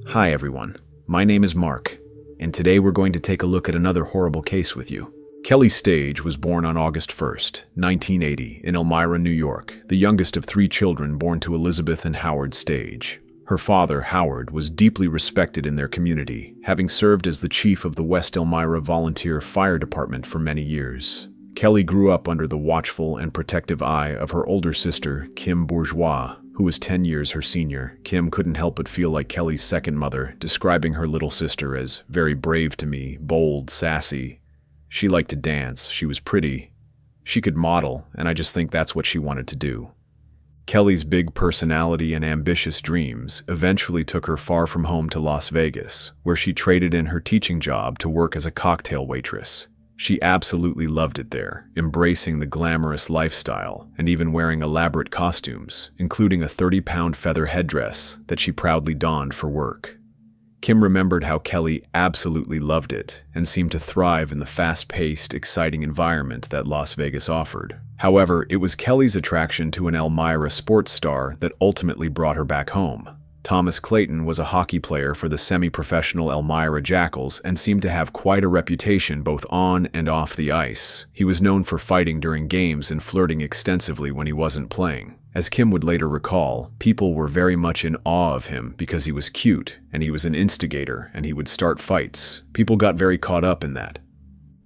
Hi everyone, my name is Mark, and today we're going to take a look at another horrible case with you. Kelley Stage was born on August 1st, 1980, in Elmira, New York, the youngest of 3 children born to Elizabeth and Howard Stage. Her father, Howard, was deeply respected in their community, having served as the chief of the West Elmira Volunteer Fire Department for many years. Kelley grew up under the watchful and protective eye of her older sister, Kim Bourgeois, who was 10 years her senior. Kim couldn't help but feel like Kelley's second mother, describing her little sister as very brave to me, bold, sassy. She liked to dance, she was pretty, she could model, and I just think that's what she wanted to do. Kelley's big personality and ambitious dreams eventually took her far from home to Las Vegas, where she traded in her teaching job to work as a cocktail waitress. She absolutely loved it there, embracing the glamorous lifestyle and even wearing elaborate costumes, including a 30-pound feather headdress that she proudly donned for work. Kim remembered how Kelley absolutely loved it and seemed to thrive in the fast-paced, exciting environment that Las Vegas offered. However, it was Kelley's attraction to an Elmira sports star that ultimately brought her back home. Thomas Clayton was a hockey player for the semi-professional Elmira Jackals and seemed to have quite a reputation both on and off the ice. He was known for fighting during games and flirting extensively when he wasn't playing. As Kim would later recall, people were very much in awe of him because he was cute, and he was an instigator, and he would start fights. People got very caught up in that.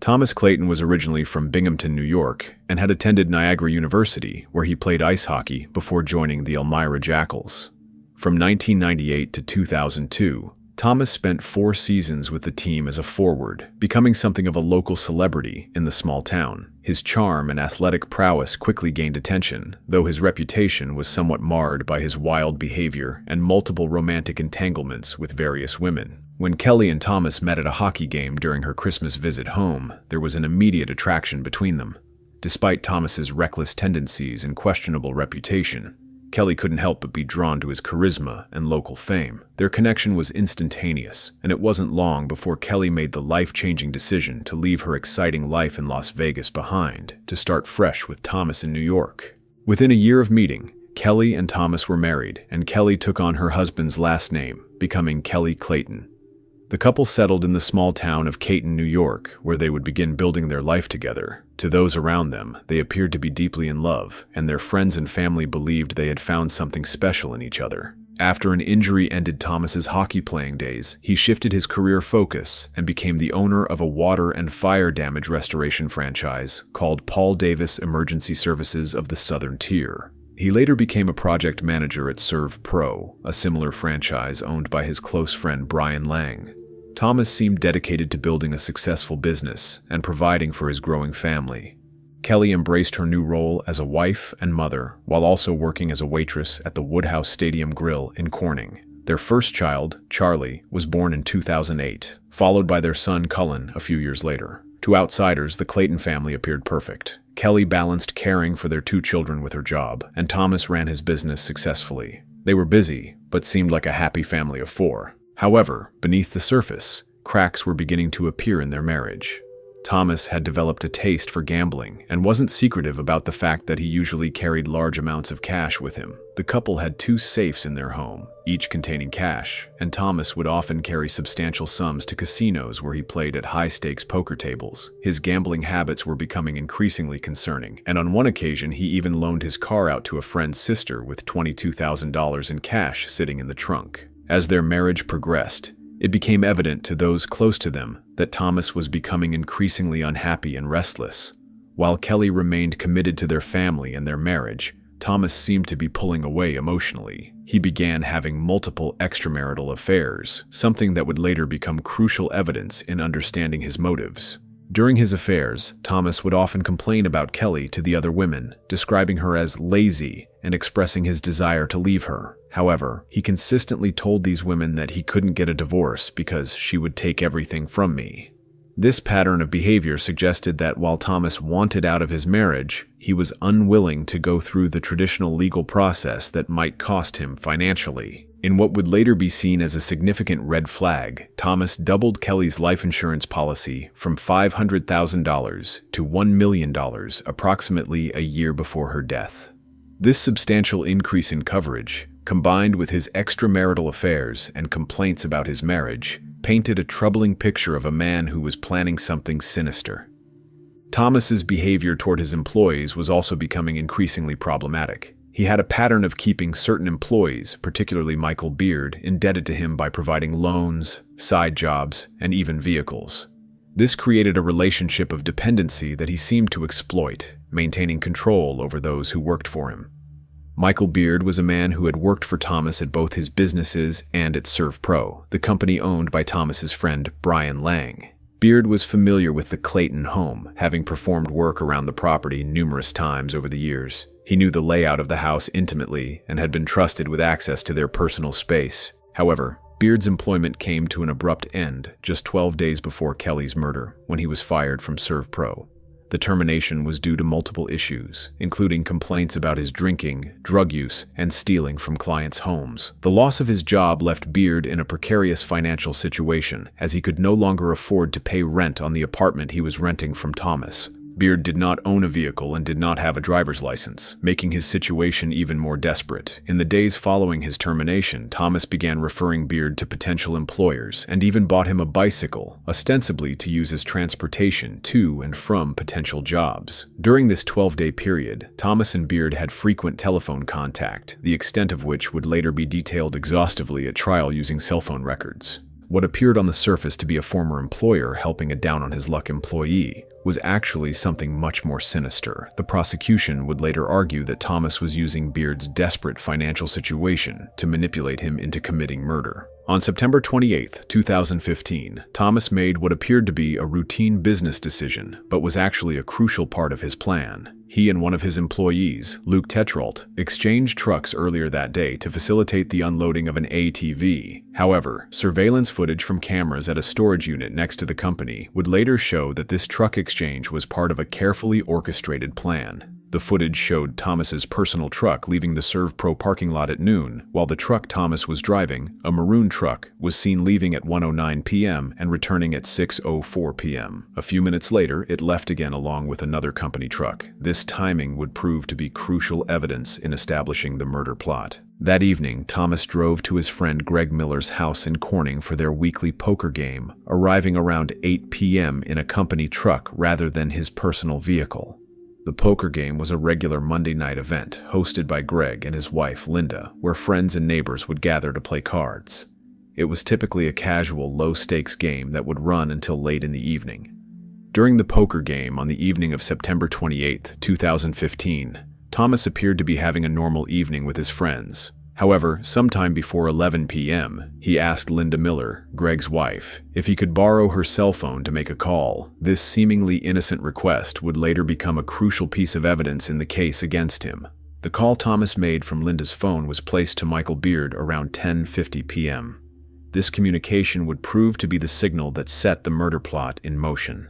Thomas Clayton was originally from Binghamton, New York, and had attended Niagara University, where he played ice hockey before joining the Elmira Jackals. From 1998 to 2002, Thomas spent 4 seasons with the team as a forward, becoming something of a local celebrity in the small town. His charm and athletic prowess quickly gained attention, though his reputation was somewhat marred by his wild behavior and multiple romantic entanglements with various women. When Kelley and Thomas met at a hockey game during her Christmas visit home, there was an immediate attraction between them. Despite Thomas's reckless tendencies and questionable reputation, Kelley couldn't help but be drawn to his charisma and local fame. Their connection was instantaneous, and it wasn't long before Kelley made the life-changing decision to leave her exciting life in Las Vegas behind to start fresh with Thomas in New York. Within a year of meeting, Kelley and Thomas were married, and Kelley took on her husband's last name, becoming Kelley Clayton. The couple settled in the small town of Caton, New York, where they would begin building their life together. To those around them, they appeared to be deeply in love, and their friends and family believed they had found something special in each other. After an injury ended Thomas's hockey playing days, he shifted his career focus and became the owner of a water and fire damage restoration franchise called Paul Davis Emergency Services of the Southern Tier. He later became a project manager at Serve Pro, a similar franchise owned by his close friend Brian Lang. Thomas seemed dedicated to building a successful business and providing for his growing family. Kelley embraced her new role as a wife and mother, while also working as a waitress at the Woodhouse Stadium Grill in Corning. Their first child, Charlie, was born in 2008, followed by their son Cullen a few years later. To outsiders, the Clayton family appeared perfect. Kelley balanced caring for their 2 children with her job, and Thomas ran his business successfully. They were busy, but seemed like a happy family of 4. However, beneath the surface, cracks were beginning to appear in their marriage. Thomas had developed a taste for gambling and wasn't secretive about the fact that he usually carried large amounts of cash with him. The couple had 2 safes in their home, each containing cash, and Thomas would often carry substantial sums to casinos where he played at high-stakes poker tables. His gambling habits were becoming increasingly concerning, and on one occasion he even loaned his car out to a friend's sister with $22,000 in cash sitting in the trunk. As their marriage progressed, it became evident to those close to them that Thomas was becoming increasingly unhappy and restless. While Kelley remained committed to their family and their marriage, Thomas seemed to be pulling away emotionally. He began having multiple extramarital affairs, something that would later become crucial evidence in understanding his motives. During his affairs, Thomas would often complain about Kelley to the other women, describing her as lazy and expressing his desire to leave her. However, he consistently told these women that he couldn't get a divorce because she would take everything from me. This pattern of behavior suggested that while Thomas wanted out of his marriage, he was unwilling to go through the traditional legal process that might cost him financially. In what would later be seen as a significant red flag, Thomas doubled Kelley's life insurance policy from $500,000 to $1 million approximately a year before her death. This substantial increase in coverage combined with his extramarital affairs and complaints about his marriage, painted a troubling picture of a man who was planning something sinister. Thomas's behavior toward his employees was also becoming increasingly problematic. He had a pattern of keeping certain employees, particularly Michael Beard, indebted to him by providing loans, side jobs, and even vehicles. This created a relationship of dependency that he seemed to exploit, maintaining control over those who worked for him. Michael Beard was a man who had worked for Thomas at both his businesses and at ServPro, the company owned by Thomas's friend Brian Lang. Beard was familiar with the Clayton home, having performed work around the property numerous times over the years. He knew the layout of the house intimately and had been trusted with access to their personal space. However, Beard's employment came to an abrupt end just 12 days before Kelley's murder, when he was fired from ServPro. The termination was due to multiple issues, including complaints about his drinking, drug use, and stealing from clients' homes. The loss of his job left Beard in a precarious financial situation, as he could no longer afford to pay rent on the apartment he was renting from Thomas. Beard did not own a vehicle and did not have a driver's license, making his situation even more desperate. In the days following his termination, Thomas began referring Beard to potential employers and even bought him a bicycle, ostensibly to use as transportation to and from potential jobs. During this 12-day period, Thomas and Beard had frequent telephone contact, the extent of which would later be detailed exhaustively at trial using cell phone records. What appeared on the surface to be a former employer helping a down-on-his-luck employee was actually something much more sinister. The prosecution would later argue that Thomas was using Beard's desperate financial situation to manipulate him into committing murder. On September 28, 2015, Thomas made what appeared to be a routine business decision, but was actually a crucial part of his plan. He and one of his employees, Luke Tetrault, exchanged trucks earlier that day to facilitate the unloading of an ATV. However, surveillance footage from cameras at a storage unit next to the company would later show that this truck exchange was part of a carefully orchestrated plan. The footage showed Thomas's personal truck leaving the ServPro parking lot at noon, while the truck Thomas was driving, a maroon truck, was seen leaving at 1:09 p.m. and returning at 6:04 p.m. A few minutes later, it left again along with another company truck. This timing would prove to be crucial evidence in establishing the murder plot. That evening, Thomas drove to his friend Greg Miller's house in Corning for their weekly poker game, arriving around 8 p.m. in a company truck rather than his personal vehicle. The poker game was a regular Monday night event hosted by Greg and his wife, Linda, where friends and neighbors would gather to play cards. It was typically a casual, low-stakes game that would run until late in the evening. During the poker game on the evening of September 28, 2015, Thomas appeared to be having a normal evening with his friends. However, sometime before 11 p.m., he asked Linda Miller, Greg's wife, if he could borrow her cell phone to make a call. This seemingly innocent request would later become a crucial piece of evidence in the case against him. The call Thomas made from Linda's phone was placed to Michael Beard around 10:50 p.m. This communication would prove to be the signal that set the murder plot in motion.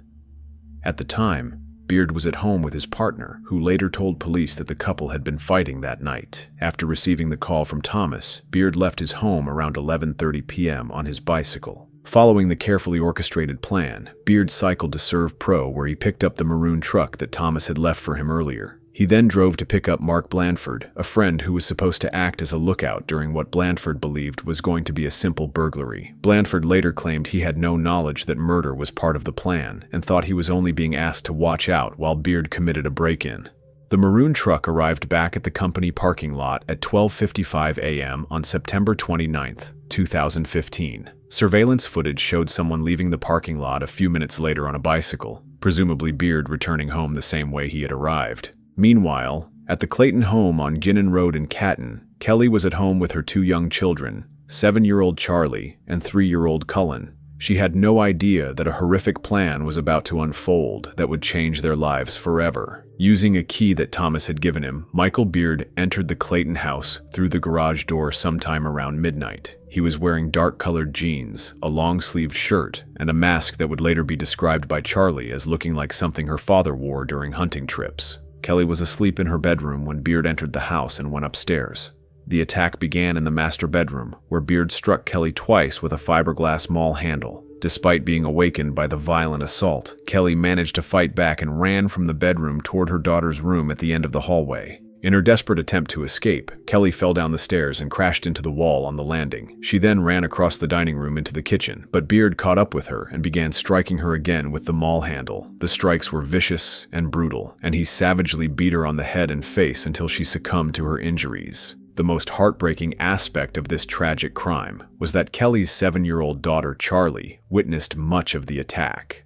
At the time, Beard was at home with his partner, who later told police that the couple had been fighting that night. After receiving the call from Thomas, Beard left his home around 11:30 p.m. on his bicycle. Following the carefully orchestrated plan, Beard cycled to ServPro, where he picked up the maroon truck that Thomas had left for him earlier. He then drove to pick up Mark Blandford, a friend who was supposed to act as a lookout during what Blandford believed was going to be a simple burglary. Blandford later claimed he had no knowledge that murder was part of the plan and thought he was only being asked to watch out while Beard committed a break-in. The maroon truck arrived back at the company parking lot at 12:55 a.m. on September 29, 2015. Surveillance footage showed someone leaving the parking lot a few minutes later on a bicycle, presumably Beard returning home the same way he had arrived. Meanwhile, at the Clayton home on Ginnon Road in Catton, Kelley was at home with her two young children, 7-year-old Charlie and 3-year-old Cullen. She had no idea that a horrific plan was about to unfold that would change their lives forever. Using a key that Thomas had given him, Michael Beard entered the Clayton house through the garage door sometime around midnight. He was wearing dark-colored jeans, a long-sleeved shirt, and a mask that would later be described by Charlie as looking like something her father wore during hunting trips. Kelley was asleep in her bedroom when Beard entered the house and went upstairs. The attack began in the master bedroom, where Beard struck Kelley twice with a fiberglass maul handle. Despite being awakened by the violent assault, Kelley managed to fight back and ran from the bedroom toward her daughter's room at the end of the hallway. In her desperate attempt to escape, Kelley fell down the stairs and crashed into the wall on the landing. She then ran across the dining room into the kitchen, but Beard caught up with her and began striking her again with the maul handle. The strikes were vicious and brutal, and he savagely beat her on the head and face until she succumbed to her injuries. The most heartbreaking aspect of this tragic crime was that Kelley's 7-year-old daughter, Charlie, witnessed much of the attack.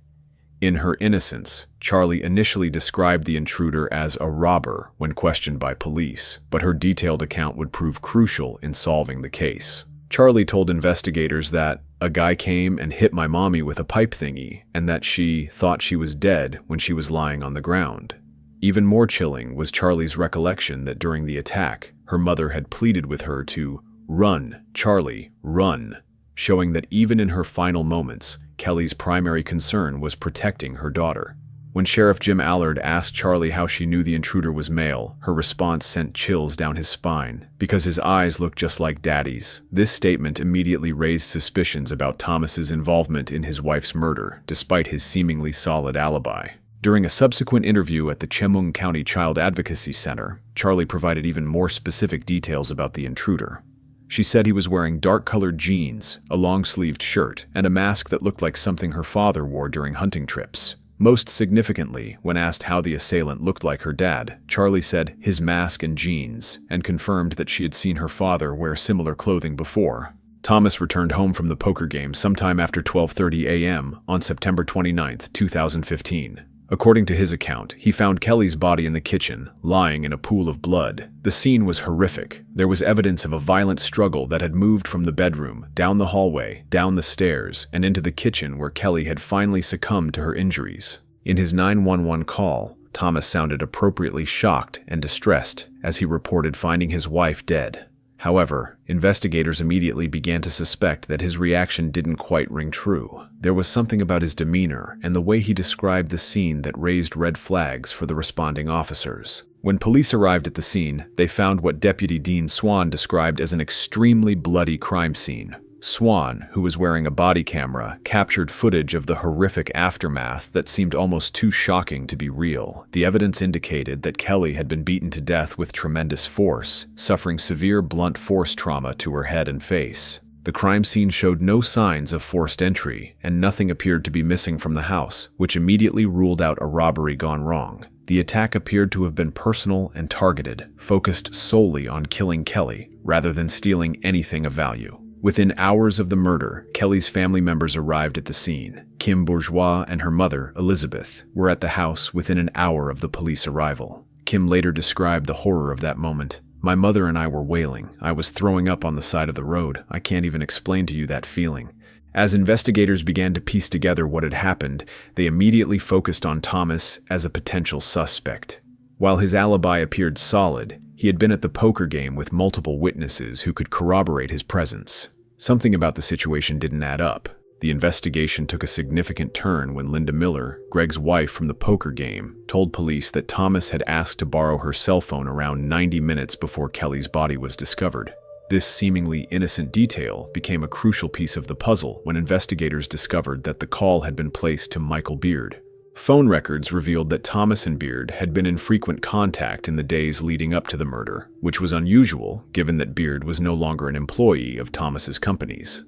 In her innocence, Charlie initially described the intruder as a robber when questioned by police, but her detailed account would prove crucial in solving the case. Charlie told investigators that a guy came and hit my mommy with a pipe thingy, and that she thought she was dead when she was lying on the ground. Even more chilling was Charlie's recollection that during the attack, her mother had pleaded with her to "Run, Charlie, run," showing that even in her final moments, Kelley's primary concern was protecting her daughter. When Sheriff Jim Allard asked Charlie how she knew the intruder was male, her response sent chills down his spine. Because his eyes looked just like Daddy's. This statement immediately raised suspicions about Thomas's involvement in his wife's murder, despite his seemingly solid alibi. During a subsequent interview at the Chemung County Child Advocacy Center, Charlie provided even more specific details about the intruder. She said he was wearing dark-colored jeans, a long-sleeved shirt, and a mask that looked like something her father wore during hunting trips. Most significantly, when asked how the assailant looked like her dad, Charlie said his mask and jeans, and confirmed that she had seen her father wear similar clothing before. Thomas returned home from the poker game sometime after 12:30 a.m. on September 29, 2015. According to his account, he found Kelley's body in the kitchen, lying in a pool of blood. The scene was horrific. There was evidence of a violent struggle that had moved from the bedroom, down the hallway, down the stairs, and into the kitchen where Kelley had finally succumbed to her injuries. In his 911 call, Thomas sounded appropriately shocked and distressed as he reported finding his wife dead. However, investigators immediately began to suspect that his reaction didn't quite ring true. There was something about his demeanor and the way he described the scene that raised red flags for the responding officers. When police arrived at the scene, they found what Deputy Dean Swan described as an extremely bloody crime scene. Swan, who was wearing a body camera, captured footage of the horrific aftermath that seemed almost too shocking to be real. The evidence indicated that Kelley had been beaten to death with tremendous force, suffering severe blunt force trauma to her head and face. The crime scene showed no signs of forced entry, and nothing appeared to be missing from the house, which immediately ruled out a robbery gone wrong. The attack appeared to have been personal and targeted, focused solely on killing Kelley, rather than stealing anything of value. Within hours of the murder, Kelley's family members arrived at the scene. Kim Bourgeois and her mother, Elizabeth, were at the house within an hour of the police arrival. Kim later described the horror of that moment. "My mother and I were wailing. I was throwing up on the side of the road. I can't even explain to you that feeling." As investigators began to piece together what had happened, they immediately focused on Thomas as a potential suspect. While his alibi appeared solid, he had been at the poker game with multiple witnesses who could corroborate his presence. Something about the situation didn't add up. The investigation took a significant turn when Linda Miller, Greg's wife from the poker game, told police that Thomas had asked to borrow her cell phone around 90 minutes before Kelley's body was discovered. This seemingly innocent detail became a crucial piece of the puzzle when investigators discovered that the call had been placed to Michael Beard. Phone records revealed that Thomas and Beard had been in frequent contact in the days leading up to the murder, which was unusual given that Beard was no longer an employee of Thomas's companies.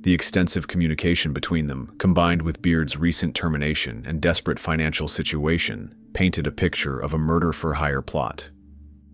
The extensive communication between them, combined with Beard's recent termination and desperate financial situation, painted a picture of a murder-for-hire plot.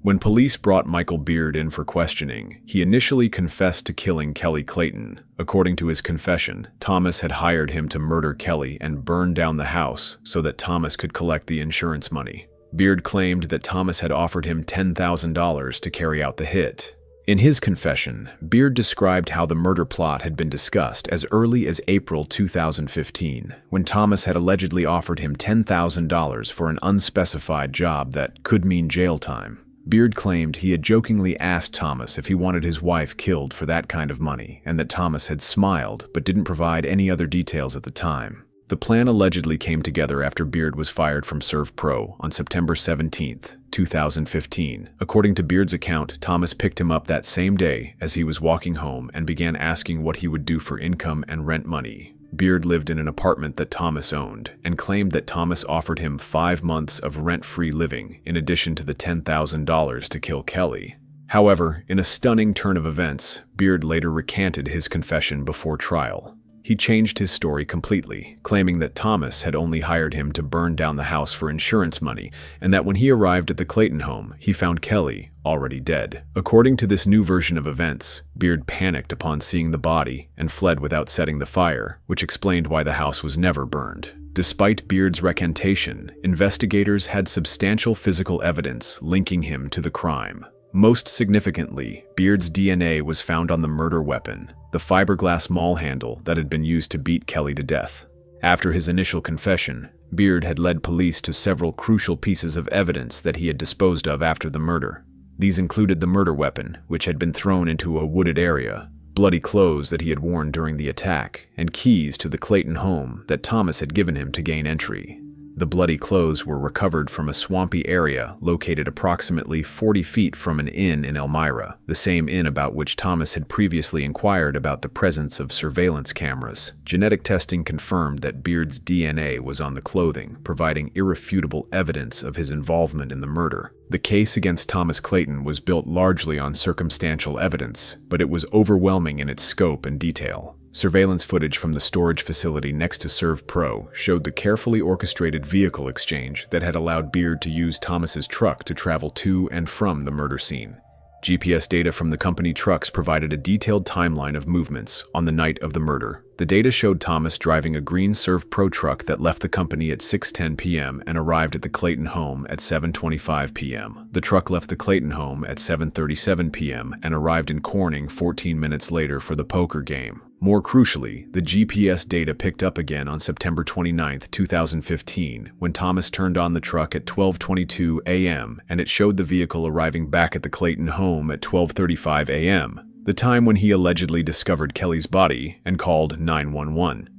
When police brought Michael Beard in for questioning, he initially confessed to killing Kelley Clayton. According to his confession, Thomas had hired him to murder Kelley and burn down the house so that Thomas could collect the insurance money. Beard claimed that Thomas had offered him $10,000 to carry out the hit. In his confession, Beard described how the murder plot had been discussed as early as April 2015, when Thomas had allegedly offered him $10,000 for an unspecified job that could mean jail time. Beard claimed he had jokingly asked Thomas if he wanted his wife killed for that kind of money, and that Thomas had smiled but didn't provide any other details at the time. The plan allegedly came together after Beard was fired from ServPro on September 17, 2015. According to Beard's account, Thomas picked him up that same day as he was walking home and began asking what he would do for income and rent money. Beard lived in an apartment that Thomas owned and claimed that Thomas offered him 5 months of rent-free living in addition to the $10,000 to kill Kelley. However, in a stunning turn of events, Beard later recanted his confession before trial. He changed his story completely, claiming that Thomas had only hired him to burn down the house for insurance money, and that when he arrived at the Clayton home, he found Kelley already dead. According to this new version of events, Beard panicked upon seeing the body and fled without setting the fire, which explained why the house was never burned. Despite Beard's recantation, investigators had substantial physical evidence linking him to the crime. Most significantly, Beard's DNA was found on the murder weapon, the fiberglass maul handle that had been used to beat Kelley to death. After his initial confession, Beard had led police to several crucial pieces of evidence that he had disposed of after the murder. These included the murder weapon, which had been thrown into a wooded area, bloody clothes that he had worn during the attack, and keys to the Clayton home that Thomas had given him to gain entry. The bloody clothes were recovered from a swampy area located approximately 40 feet from an inn in Elmira, the same inn about which Thomas had previously inquired about the presence of surveillance cameras. Genetic testing confirmed that Beard's DNA was on the clothing, providing irrefutable evidence of his involvement in the murder. The case against Thomas Clayton was built largely on circumstantial evidence, but it was overwhelming in its scope and detail. Surveillance footage from the storage facility next to ServPro showed the carefully orchestrated vehicle exchange that had allowed Beard to use Thomas's truck to travel to and from the murder scene. GPS data from the company trucks provided a detailed timeline of movements on the night of the murder. The data showed Thomas driving a green ServPro truck that left the company at 6:10 p.m. and arrived at the Clayton home at 7:25 p.m. The truck left the Clayton home at 7:37 p.m. and arrived in Corning 14 minutes later for the poker game. More crucially, the GPS data picked up again on September 29, 2015, when Thomas turned on the truck at 12:22 a.m., and it showed the vehicle arriving back at the Clayton home at 12:35 a.m., the time when he allegedly discovered Kelley's body and called 911.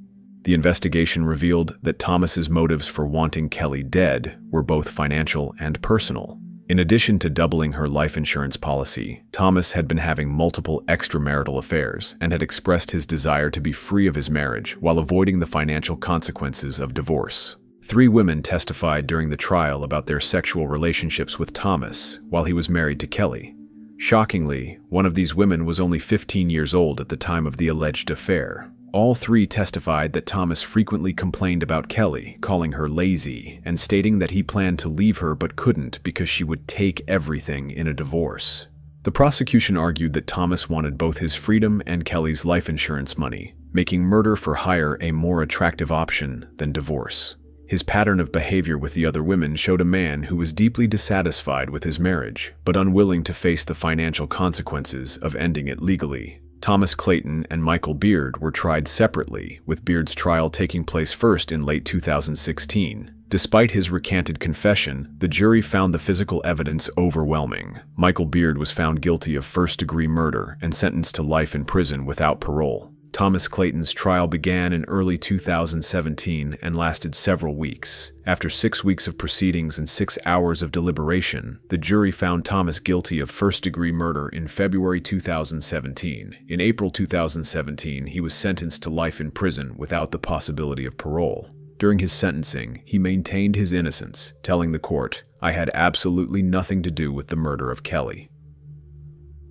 The investigation revealed that Thomas's motives for wanting Kelley dead were both financial and personal. In addition to doubling her life insurance policy, Thomas had been having multiple extramarital affairs and had expressed his desire to be free of his marriage while avoiding the financial consequences of divorce. 3 women testified during the trial about their sexual relationships with Thomas while he was married to Kelley. Shockingly, one of these women was only 15 years old at the time of the alleged affair. All 3 testified that Thomas frequently complained about Kelley, calling her lazy, and stating that he planned to leave her but couldn't because she would take everything in a divorce. The prosecution argued that Thomas wanted both his freedom and Kelley's life insurance money, making murder for hire a more attractive option than divorce. His pattern of behavior with the other women showed a man who was deeply dissatisfied with his marriage, but unwilling to face the financial consequences of ending it legally. Thomas Clayton and Michael Beard were tried separately, with Beard's trial taking place first in late 2016. Despite his recanted confession, the jury found the physical evidence overwhelming. Michael Beard was found guilty of first-degree murder and sentenced to life in prison without parole. Thomas Clayton's trial began in early 2017 and lasted several weeks. After 6 weeks of proceedings and 6 hours of deliberation, the jury found Thomas guilty of first-degree murder in February 2017. In April 2017, he was sentenced to life in prison without the possibility of parole. During his sentencing, he maintained his innocence, telling the court, "I had absolutely nothing to do with the murder of Kelley."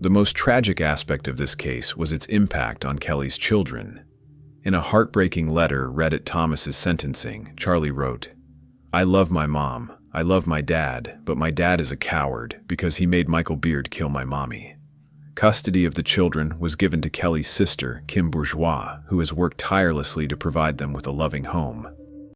The most tragic aspect of this case was its impact on Kelley's children. In a heartbreaking letter read at Thomas's sentencing, Charlie wrote, "I love my mom, I love my dad, but my dad is a coward because he made Michael Beard kill my mommy." Custody of the children was given to Kelley's sister, Kim Bourgeois, who has worked tirelessly to provide them with a loving home.